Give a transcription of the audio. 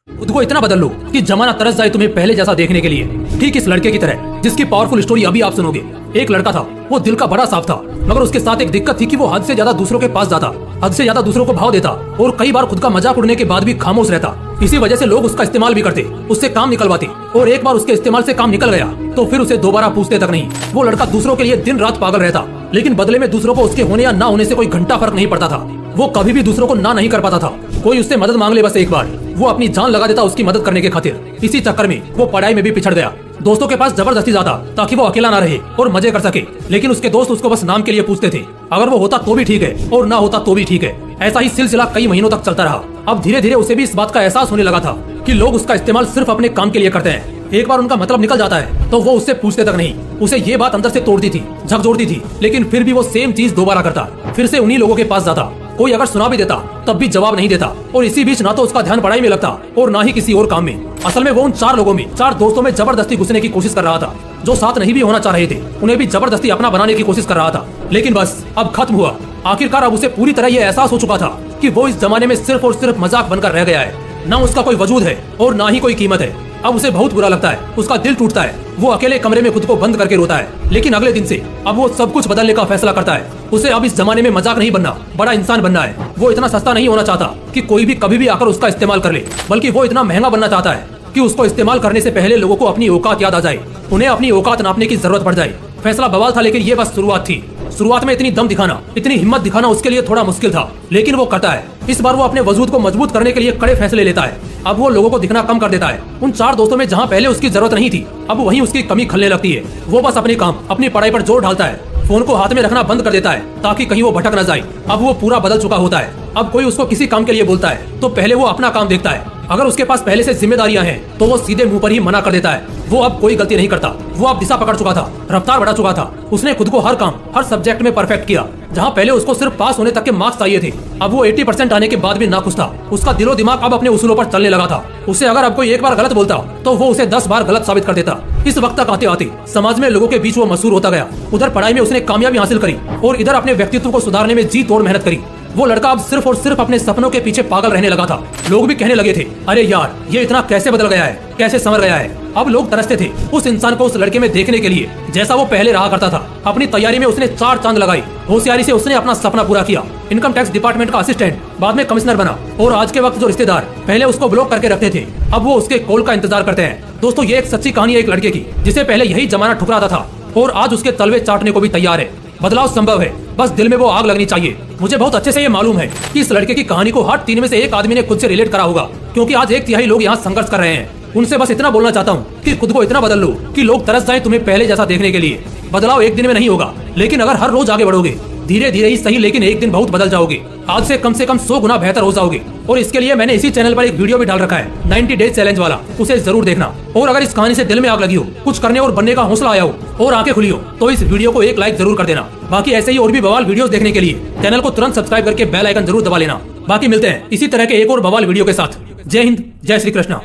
खुद को इतना बदल लो कि जमाना तरस जाए तुम्हें पहले जैसा देखने के लिए। ठीक इस लड़के की तरह जिसकी पावरफुल स्टोरी अभी आप सुनोगे। एक लड़का था, वो दिल का बड़ा साफ था, मगर उसके साथ एक दिक्कत थी कि वो हद से ज्यादा दूसरों के पास जाता, हद से ज्यादा दूसरों को भाव देता और कई बार खुद का मजाक उड़ने के बाद भी खामोश रहता। इसी वजह से लोग उसका इस्तेमाल भी करते, उससे काम निकलवाते, और एक बार उसके इस्तेमाल से काम निकल गया तो फिर उसे दोबारा पूछते तक नहीं। वो लड़का दूसरों के लिए दिन रात पागल रहता, लेकिन बदले में दूसरों को उसके होने या ना होने से कोई घंटा फर्क नहीं पड़ता था। वो कभी भी दूसरों को ना नहीं कर पाता था। कोई उससे मदद मांग ले बस एक बार, वो अपनी जान लगा देता उसकी मदद करने के खातिर। इसी चक्कर में वो पढ़ाई में भी पिछड़ गया। दोस्तों के पास जबरदस्ती जाता ताकि वो अकेला ना रहे और मजे कर सके, लेकिन उसके दोस्त उसको बस नाम के लिए पूछते थे। अगर वो होता तो भी ठीक है और ना होता तो भी ठीक है। ऐसा ही सिलसिला कई महीनों तक चलता रहा। अब धीरे धीरे उसे भी इस बात का एहसास होने लगा था कि लोग उसका इस्तेमाल सिर्फ अपने काम के लिए करते हैं। एक बार उनका मतलब निकल जाता है तो वो उससे पूछते तक नहीं। उसे ये बात अंदर से तोड़ती थी, झकझोरती थी, लेकिन फिर भी वो सेम चीज दोबारा करता, फिर से उन्हीं लोगों के पास जाता। कोई अगर सुना भी देता तब भी जवाब नहीं देता, और इसी बीच ना तो उसका ध्यान पढ़ाई में लगता और ना ही किसी और काम में। असल में वो उन चार लोगों में, चार दोस्तों में जबरदस्ती घुसने की कोशिश कर रहा था। जो साथ नहीं भी होना चाह रहे थे उन्हें भी जबरदस्ती अपना बनाने की कोशिश कर रहा था, लेकिन बस अब खत्म हुआ। आखिरकार अब उसे पूरी तरह यह एहसास हो चुका था कि वो इस जमाने में सिर्फ और सिर्फ मजाक बनकर रह गया है। ना उसका कोई वजूद है और ना ही कोई कीमत है। अब उसे बहुत बुरा लगता है, उसका दिल टूटता है। वो अकेले कमरे में खुद को बंद करके रोता है। लेकिन अगले दिन से अब वो सब कुछ बदलने का फैसला करता है। उसे अब इस जमाने में मजाक नहीं बनना, बड़ा इंसान बनना है। वो इतना सस्ता नहीं होना चाहता कि कोई भी कभी भी आकर उसका इस्तेमाल कर ले, बल्कि वो इतना महंगा बनना चाहता है कि उसको इस्तेमाल करने से पहले लोगों को अपनी औकात याद आ जाए, उन्हें अपनी औकात नापने की जरूरत पड़ जाए। फैसला बवाल था, लेकिन ये बस शुरुआत थी। शुरुआत में इतनी दम दिखाना, इतनी हिम्मत दिखाना उसके लिए थोड़ा मुश्किल था, लेकिन वो करता है। इस बार वो अपने वजूद को मजबूत करने के लिए कड़े फैसले लेता है। अब वो लोगों को दिखना कम कर देता है। उन चार दोस्तों में जहाँ पहले उसकी जरूरत नहीं थी, अब वहीं उसकी कमी खलने लगती है। वो बस अपने काम, अपनी पढ़ाई पर जोर डालता है। फोन को हाथ में रखना बंद कर देता है ताकि कहीं वो भटक न जाए। अब वो पूरा बदल चुका होता है। अब कोई उसको किसी काम के लिए बोलता है तो पहले वो अपना काम देखता है। अगर उसके पास पहले से जिम्मेदारियां हैं तो वो सीधे मुंह पर ही मना कर देता है। वो अब कोई गलती नहीं करता। वो अब दिशा पकड़ चुका था, रफ्तार बढ़ा चुका था। उसने खुद को हर काम, हर सब्जेक्ट में परफेक्ट किया। जहाँ पहले उसको सिर्फ पास होने तक के मार्क्स चाहिए थे, अब वो 80% आने के बाद भी नाखुश था। उसका दिलो दिमाग अब अपने उसूलों पर चलने लगा था। उसे अगर अब कोई एक बार गलत बोलता तो वो उसे 10 बार गलत साबित कर देता। इस वक्त तक आते आते समाज में लोगों के बीच वो मशहूर होता गया। उधर पढ़ाई में उसने कामयाबी हासिल करी और इधर अपने व्यक्तित्व को सुधारने में जी तोड़ मेहनत करी। वो लड़का अब सिर्फ और सिर्फ अपने सपनों के पीछे पागल रहने लगा था। लोग भी कहने लगे थे, अरे यार ये इतना कैसे बदल गया है, कैसे संवर गया है। अब लोग तरसते थे उस इंसान को उस लड़के में देखने के लिए जैसा वो पहले रहा करता था। अपनी तैयारी में उसने 4 चांद लगाई। होशियारी से उसने अपना सपना पूरा किया। इनकम टैक्स डिपार्टमेंट का असिस्टेंट, बाद में कमिश्नर बना, और आज के वक्त जो रिश्तेदार पहले उसको ब्लॉक करके रखते थे अब वो उसके कॉल का इंतजार करते हैं। दोस्तों, ये एक सच्ची कहानी है एक लड़के की जिसे पहले यही जमाना ठुकराता था और आज उसके तलवे चाटने को भी तैयार है। बदलाव संभव है, बस दिल में वो आग लगनी चाहिए। मुझे बहुत अच्छे से ये मालूम है कि इस लड़के की कहानी को हर 3 में से एक आदमी ने खुद से रिलेट करा होगा, क्योंकि आज 1/3 लोग यहाँ संघर्ष कर रहे हैं। उनसे बस इतना बोलना चाहता हूँ कि खुद को इतना बदल लो कि लोग तरस जाएं तुम्हें पहले जैसा देखने के लिए। बदलाव एक दिन में नहीं होगा, लेकिन अगर हर रोज आगे बढ़ोगे, धीरे धीरे ही सही, लेकिन एक दिन बहुत बदल जाओगे। आज से कम 100 गुना बेहतर हो जाओगे। और इसके लिए मैंने इसी चैनल पर एक वीडियो भी डाल रखा है, 90 डेज चैलेंज वाला, उसे जरूर देखना। और अगर इस कहानी से दिल में आग लगी हो, कुछ करने और बनने का हौसला आया हो और आंखें खुली हो, तो इस वीडियो को एक लाइक जरूर कर देना। बाकी ऐसे ही और भी बवाल वीडियोस देखने के लिए चैनल को तुरंत सब्सक्राइब करके बेल आइकन जरूर दबा लेना। बाकी मिलते हैं इसी तरह के एक और बवाल वीडियो के साथ। जय हिंद, जय श्री कृष्णा।